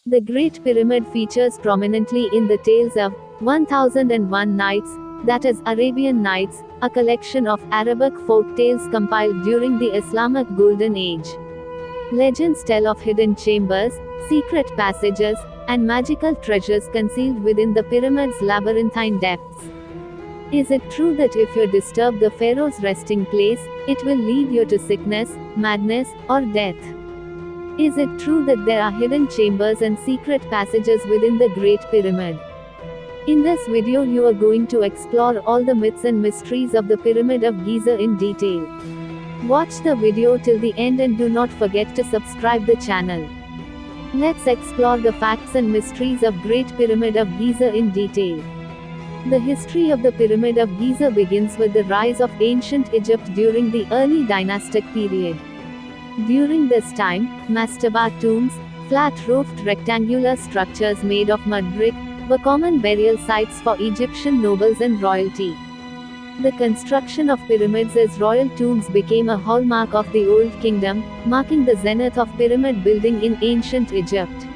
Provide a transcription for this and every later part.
The Great Pyramid features prominently in the Tales of 1001 Nights, that is Arabian Nights, a collection of Arabic folk tales compiled during the Islamic Golden Age. Legends tell of hidden chambers, secret passages, and magical treasures concealed within the pyramid's labyrinthine depths. Is it true that if you disturb the pharaoh's resting place, it will lead you to sickness, madness, or death? Is it true that there are hidden chambers and secret passages within the Great Pyramid? In this video you are going to explore all the myths and mysteries of the Pyramid of Giza in detail. Watch the video till the end and do not forget to subscribe the channel. Let's explore the facts and mysteries of Great Pyramid of Giza in detail. The history of the Pyramid of Giza begins with the rise of ancient Egypt during the early dynastic period. During this time, mastaba tombs, flat-roofed rectangular structures made of mud brick, were common burial sites for Egyptian nobles and royalty. The construction of pyramids as royal tombs became a hallmark of the Old Kingdom, marking the zenith of pyramid building in ancient Egypt.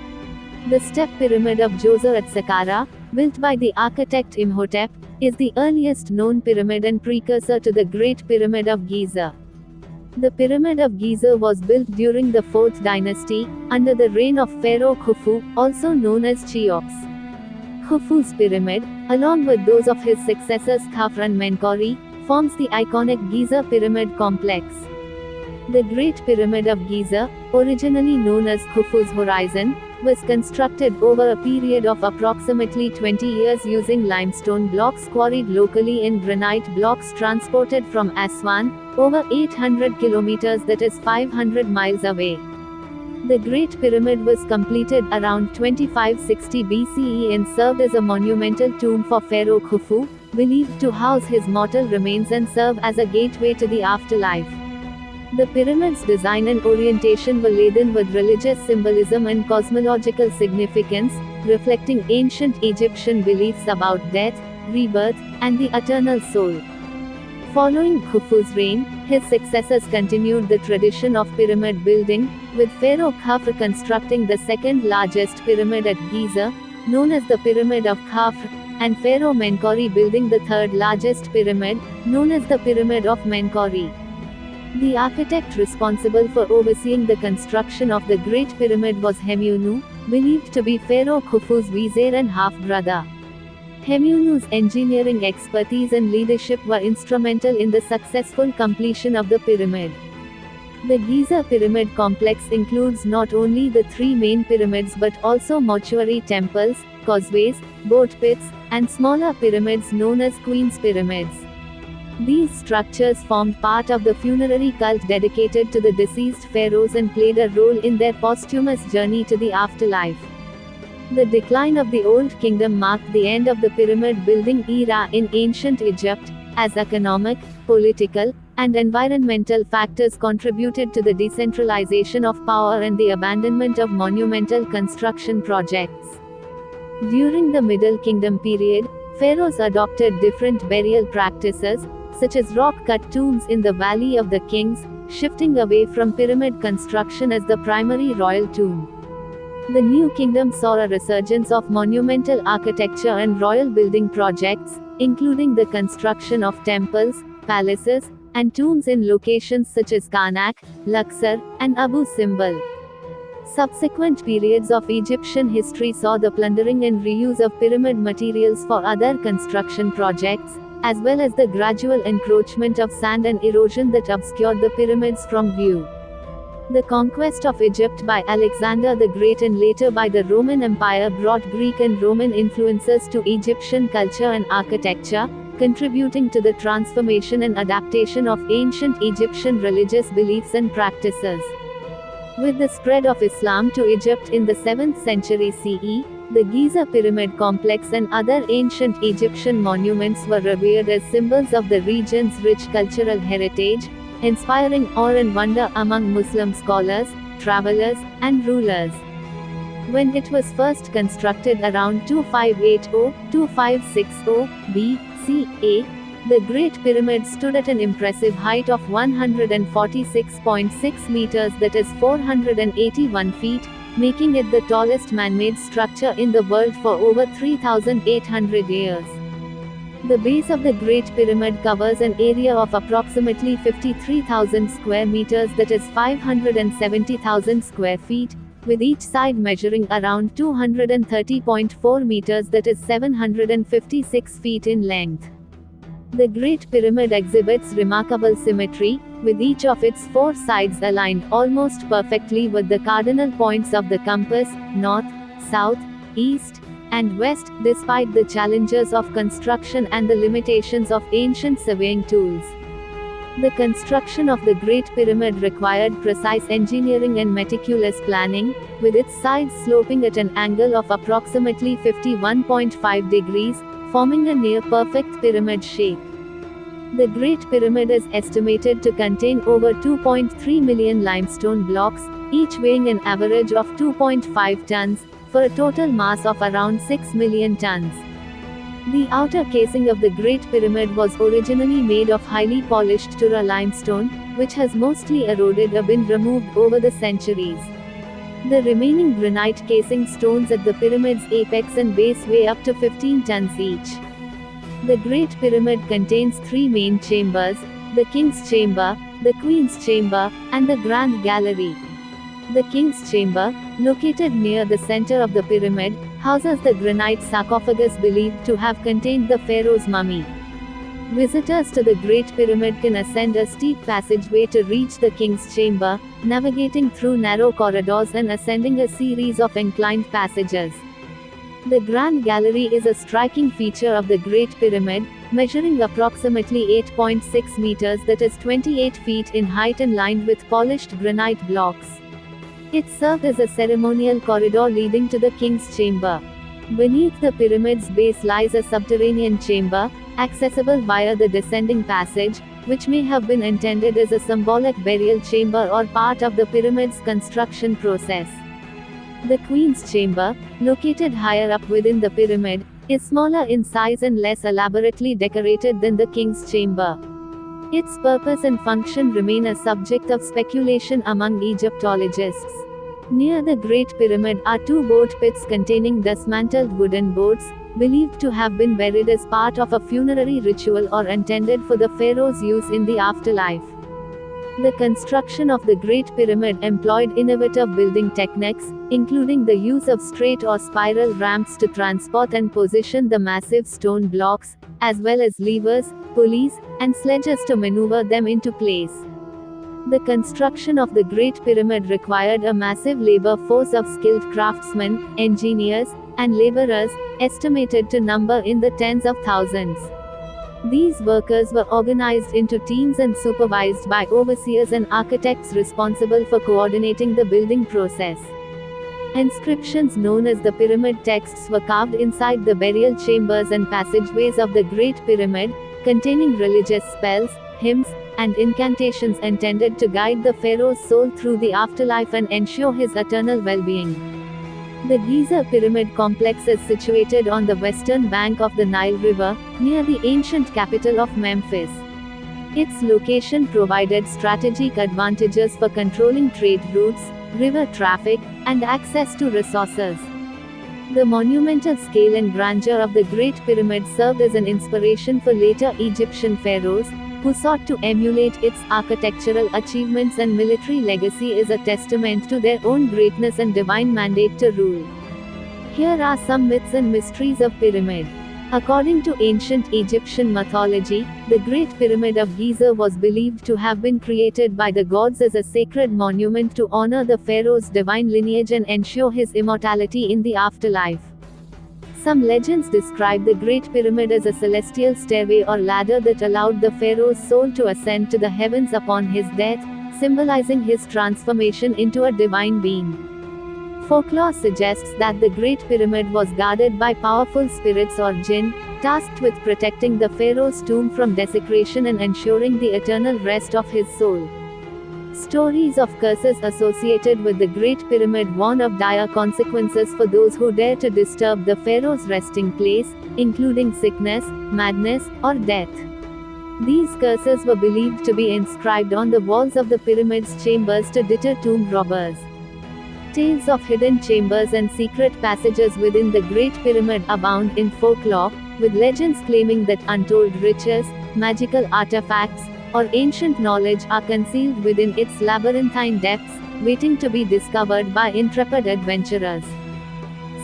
The Step Pyramid of Djoser at Saqqara, built by the architect Imhotep, is the earliest known pyramid and precursor to the Great Pyramid of Giza. The Pyramid of Giza was built during the 4th dynasty, under the reign of Pharaoh Khufu, also known as Cheops. Khufu's pyramid, along with those of his successors Khafre and Menkaure, forms the iconic Giza Pyramid complex. The Great Pyramid of Giza, originally known as Khufu's Horizon, was constructed over a period of approximately 20 years using limestone blocks quarried locally in granite blocks transported from Aswan, over 800 kilometers, that is 500 miles away. The Great Pyramid was completed around 2560 BCE and served as a monumental tomb for Pharaoh Khufu, believed to house his mortal remains and serve as a gateway to the afterlife. The pyramid's design and orientation were laden with religious symbolism and cosmological significance, reflecting ancient Egyptian beliefs about death, rebirth, and the eternal soul. Following Khufu's reign, his successors continued the tradition of pyramid building, with Pharaoh Khafre constructing the second largest pyramid at Giza, known as the Pyramid of Khafre, and Pharaoh Menkaure building the third largest pyramid, known as the Pyramid of Menkaure. The architect responsible for overseeing the construction of the Great Pyramid was Hemiunu, believed to be Pharaoh Khufu's vizier and half-brother. Hemiunu's engineering expertise and leadership were instrumental in the successful completion of the pyramid. The Giza Pyramid complex includes not only the three main pyramids but also mortuary temples, causeways, boat pits, and smaller pyramids known as Queen's Pyramids. These structures formed part of the funerary cult dedicated to the deceased pharaohs and played a role in their posthumous journey to the afterlife. The decline of the Old Kingdom marked the end of the pyramid building era in ancient Egypt, as economic, political, and environmental factors contributed to the decentralization of power and the abandonment of monumental construction projects. During the Middle Kingdom period, pharaohs adopted different burial practices, such as rock-cut tombs in the Valley of the Kings, shifting away from pyramid construction as the primary royal tomb. The New Kingdom saw a resurgence of monumental architecture and royal building projects, including the construction of temples, palaces, and tombs in locations such as Karnak, Luxor, and Abu Simbel. Subsequent periods of Egyptian history saw the plundering and reuse of pyramid materials for other construction projects, as well as the gradual encroachment of sand and erosion that obscured the pyramids from view. The conquest of Egypt by Alexander the Great and later by the Roman Empire brought Greek and Roman influences to Egyptian culture and architecture, contributing to the transformation and adaptation of ancient Egyptian religious beliefs and practices. With the spread of Islam to Egypt in the 7th century CE, the Giza Pyramid complex and other ancient Egyptian monuments were revered as symbols of the region's rich cultural heritage, inspiring awe and wonder among Muslim scholars, travelers, and rulers. When it was first constructed around 2580–2560 BCE, the Great Pyramid stood at an impressive height of 146.6 meters, that is 481 feet, making it the tallest man-made structure in the world for over 3,800 years. The base of the Great Pyramid covers an area of approximately 53,000 square meters, that is 570,000 square feet, with each side measuring around 230.4 meters, that is 756 feet in length. The Great Pyramid exhibits remarkable symmetry, with each of its four sides aligned almost perfectly with the cardinal points of the compass, north, south, east, and west, despite the challenges of construction and the limitations of ancient surveying tools. The construction of the Great Pyramid required precise engineering and meticulous planning, with its sides sloping at an angle of approximately 51.5 degrees, forming a near-perfect pyramid shape. The Great Pyramid is estimated to contain over 2.3 million limestone blocks, each weighing an average of 2.5 tons, for a total mass of around 6 million tons. The outer casing of the Great Pyramid was originally made of highly polished Tura limestone, which has mostly eroded or been removed over the centuries. The remaining granite casing stones at the pyramid's apex and base weigh up to 15 tons each. The Great Pyramid contains three main chambers: the King's Chamber, the Queen's Chamber, and the Grand Gallery. The King's Chamber, located near the center of the pyramid, houses the granite sarcophagus believed to have contained the pharaoh's mummy. Visitors to the Great Pyramid can ascend a steep passageway to reach the King's Chamber, navigating through narrow corridors and ascending a series of inclined passages. The Grand Gallery is a striking feature of the Great Pyramid, measuring approximately 8.6 meters, that is 28 feet in height, and lined with polished granite blocks. It served as a ceremonial corridor leading to the King's Chamber. Beneath the pyramid's base lies a subterranean chamber, accessible via the descending passage, which may have been intended as a symbolic burial chamber or part of the pyramid's construction process. The Queen's Chamber, located higher up within the pyramid, is smaller in size and less elaborately decorated than the King's Chamber. Its purpose and function remain a subject of speculation among Egyptologists. Near the Great Pyramid are two boat pits containing dismantled wooden boats, believed to have been buried as part of a funerary ritual or intended for the pharaoh's use in the afterlife. The construction of the Great Pyramid employed innovative building techniques, including the use of straight or spiral ramps to transport and position the massive stone blocks, as well as levers, pulleys, and sledges to maneuver them into place. The construction of the Great Pyramid required a massive labor force of skilled craftsmen, engineers, and laborers, estimated to number in the tens of thousands. These workers were organized into teams and supervised by overseers and architects responsible for coordinating the building process. Inscriptions known as the pyramid texts were carved inside the burial chambers and passageways of the Great Pyramid, containing religious spells, hymns, and incantations intended to guide the pharaoh's soul through the afterlife and ensure his eternal well-being. The Giza Pyramid Complex is situated on the western bank of the Nile River, near the ancient capital of Memphis. Its location provided strategic advantages for controlling trade routes, river traffic, and access to resources. The monumental scale and grandeur of the Great Pyramid served as an inspiration for later Egyptian pharaohs, who sought to emulate its architectural achievements, and military legacy is a testament to their own greatness and divine mandate to rule. Here are some myths and mysteries of Pyramid. According to ancient Egyptian mythology, the Great Pyramid of Giza was believed to have been created by the gods as a sacred monument to honor the pharaoh's divine lineage and ensure his immortality in the afterlife. Some legends describe the Great Pyramid as a celestial stairway or ladder that allowed the pharaoh's soul to ascend to the heavens upon his death, symbolizing his transformation into a divine being. Folklore suggests that the Great Pyramid was guarded by powerful spirits or jinn, tasked with protecting the pharaoh's tomb from desecration and ensuring the eternal rest of his soul. Stories of curses associated with the Great Pyramid warn of dire consequences for those who dare to disturb the pharaoh's resting place, including sickness, madness, or death. These curses were believed to be inscribed on the walls of the pyramid's chambers to deter tomb robbers. Tales of hidden chambers and secret passages within the Great Pyramid abound in folklore, with legends claiming that untold riches, magical artifacts, or ancient knowledge are concealed within its labyrinthine depths, waiting to be discovered by intrepid adventurers.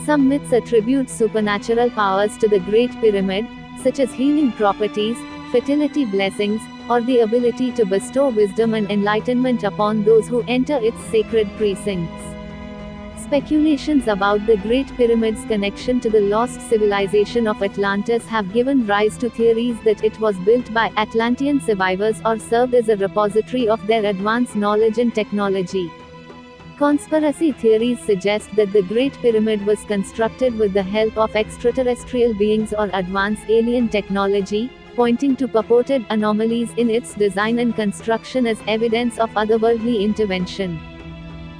Some myths attribute supernatural powers to the Great Pyramid, such as healing properties, fertility blessings, or the ability to bestow wisdom and enlightenment upon those who enter its sacred precincts. Speculations about the Great Pyramid's connection to the lost civilization of Atlantis have given rise to theories that it was built by Atlantean survivors or served as a repository of their advanced knowledge and technology. Conspiracy theories suggest that the Great Pyramid was constructed with the help of extraterrestrial beings or advanced alien technology, pointing to purported anomalies in its design and construction as evidence of otherworldly intervention.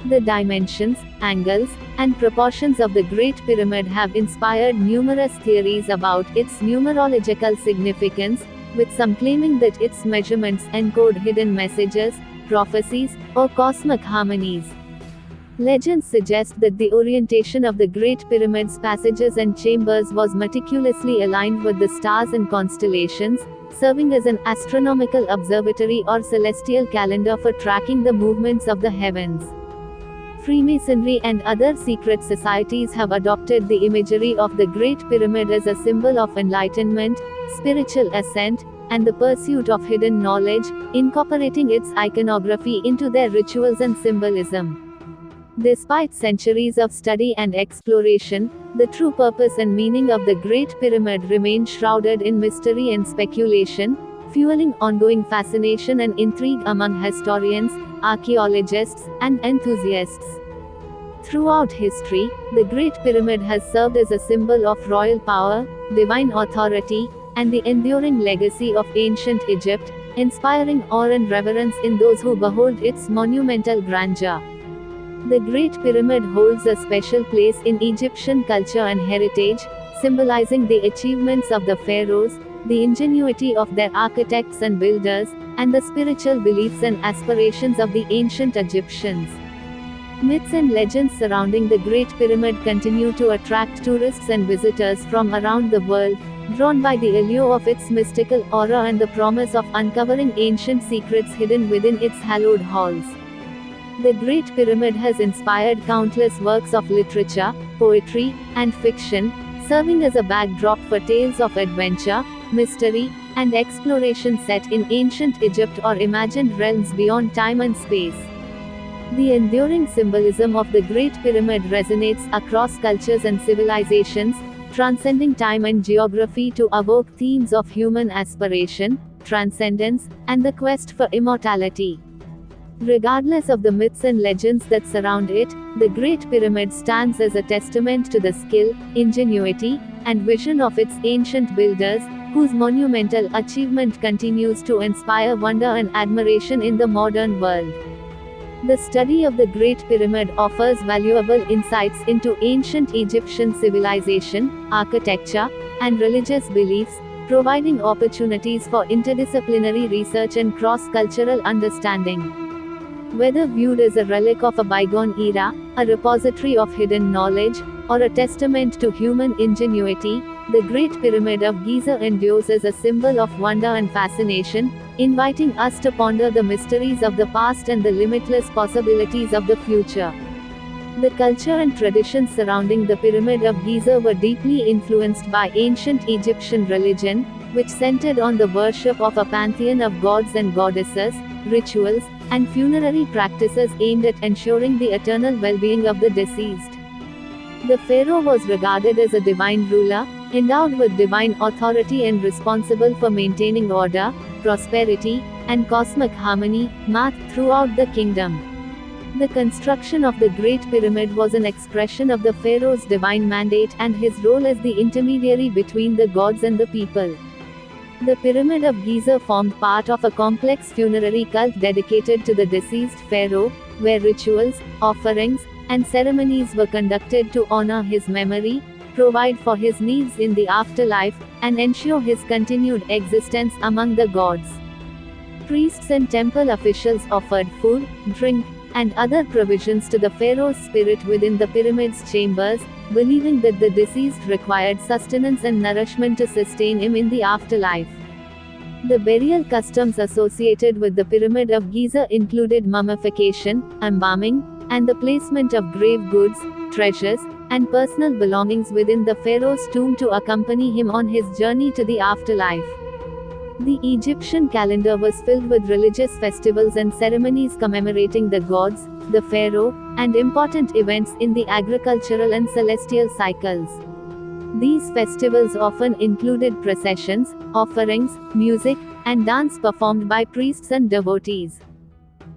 The dimensions, angles, and proportions of the Great Pyramid have inspired numerous theories about its numerological significance, with some claiming that its measurements encode hidden messages, prophecies, or cosmic harmonies. Legends suggest that the orientation of the Great Pyramid's passages and chambers was meticulously aligned with the stars and constellations, serving as an astronomical observatory or celestial calendar for tracking the movements of the heavens. Freemasonry and other secret societies have adopted the imagery of the Great Pyramid as a symbol of enlightenment, spiritual ascent, and the pursuit of hidden knowledge, incorporating its iconography into their rituals and symbolism. Despite centuries of study and exploration, the true purpose and meaning of the Great Pyramid remain shrouded in mystery and speculation, fueling ongoing fascination and intrigue among historians, archaeologists, and enthusiasts. Throughout history, the Great Pyramid has served as a symbol of royal power, divine authority, and the enduring legacy of ancient Egypt, inspiring awe and reverence in those who behold its monumental grandeur. The Great Pyramid holds a special place in Egyptian culture and heritage, symbolizing the achievements of the pharaohs, the ingenuity of their architects and builders, and the spiritual beliefs and aspirations of the ancient Egyptians. Myths and legends surrounding the Great Pyramid continue to attract tourists and visitors from around the world, drawn by the allure of its mystical aura and the promise of uncovering ancient secrets hidden within its hallowed halls. The Great Pyramid has inspired countless works of literature, poetry, and fiction, serving as a backdrop for tales of adventure, mystery, and exploration set in ancient Egypt or imagined realms beyond time and space. The enduring symbolism of the Great Pyramid resonates across cultures and civilizations, transcending time and geography to evoke themes of human aspiration, transcendence, and the quest for immortality. Regardless of the myths and legends that surround it, the Great Pyramid stands as a testament to the skill, ingenuity, and vision of its ancient builders, whose monumental achievement continues to inspire wonder and admiration in the modern world. The study of the Great Pyramid offers valuable insights into ancient Egyptian civilization, architecture, and religious beliefs, providing opportunities for interdisciplinary research and cross-cultural understanding. Whether viewed as a relic of a bygone era, a repository of hidden knowledge, or a testament to human ingenuity, the Great Pyramid of Giza endures as a symbol of wonder and fascination, inviting us to ponder the mysteries of the past and the limitless possibilities of the future. The culture and traditions surrounding the Pyramid of Giza were deeply influenced by ancient Egyptian religion, which centered on the worship of a pantheon of gods and goddesses, rituals, and funerary practices aimed at ensuring the eternal well-being of the deceased. The pharaoh was regarded as a divine ruler, endowed with divine authority and responsible for maintaining order, prosperity, and cosmic harmony, throughout the kingdom. The construction of the Great Pyramid was an expression of the pharaoh's divine mandate and his role as the intermediary between the gods and the people. The Pyramid of Giza formed part of a complex funerary cult dedicated to the deceased pharaoh, where rituals, offerings, and ceremonies were conducted to honor his memory, provide for his needs in the afterlife, and ensure his continued existence among the gods. Priests and temple officials offered food, drink, and other provisions to the pharaoh's spirit within the pyramid's chambers, believing that the deceased required sustenance and nourishment to sustain him in the afterlife. The burial customs associated with the Pyramid of Giza included mummification, embalming, and the placement of grave goods, treasures, and personal belongings within the pharaoh's tomb to accompany him on his journey to the afterlife. The Egyptian calendar was filled with religious festivals and ceremonies commemorating the gods, the pharaoh, and important events in the agricultural and celestial cycles. These festivals often included processions, offerings, music, and dance performed by priests and devotees.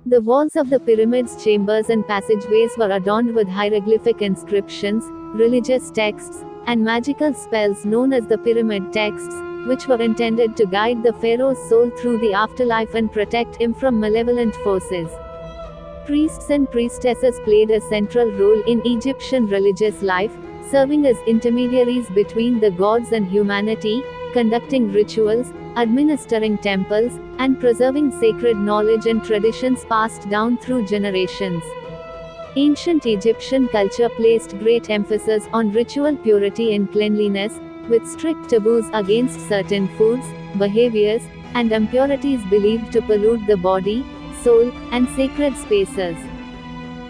The walls of the pyramid's chambers and passageways were adorned with hieroglyphic inscriptions, religious texts, and magical spells known as the pyramid texts, which were intended to guide the pharaoh's soul through the afterlife and protect him from malevolent forces. Priests and priestesses played a central role in Egyptian religious life, serving as intermediaries between the gods and humanity, conducting rituals, administering temples, and preserving sacred knowledge and traditions passed down through generations. Ancient Egyptian culture placed great emphasis on ritual purity and cleanliness, with strict taboos against certain foods, behaviors, and impurities believed to pollute the body, soul, and sacred spaces.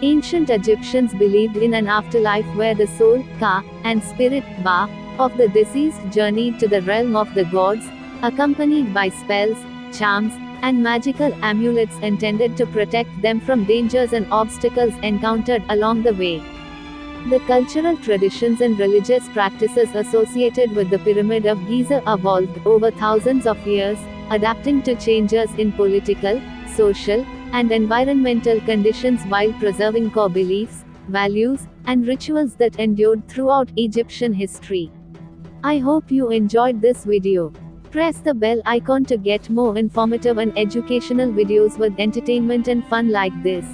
Ancient Egyptians believed in an afterlife where the soul, Ka, and spirit, Ba, of the deceased journeyed to the realm of the gods, accompanied by spells, charms, and magical amulets intended to protect them from dangers and obstacles encountered along the way. The cultural traditions and religious practices associated with the Pyramid of Giza evolved over thousands of years, adapting to changes in political, social, and environmental conditions while preserving core beliefs, values, and rituals that endured throughout Egyptian history. I hope you enjoyed this video. Press the bell icon to get more informative and educational videos with entertainment and fun like this.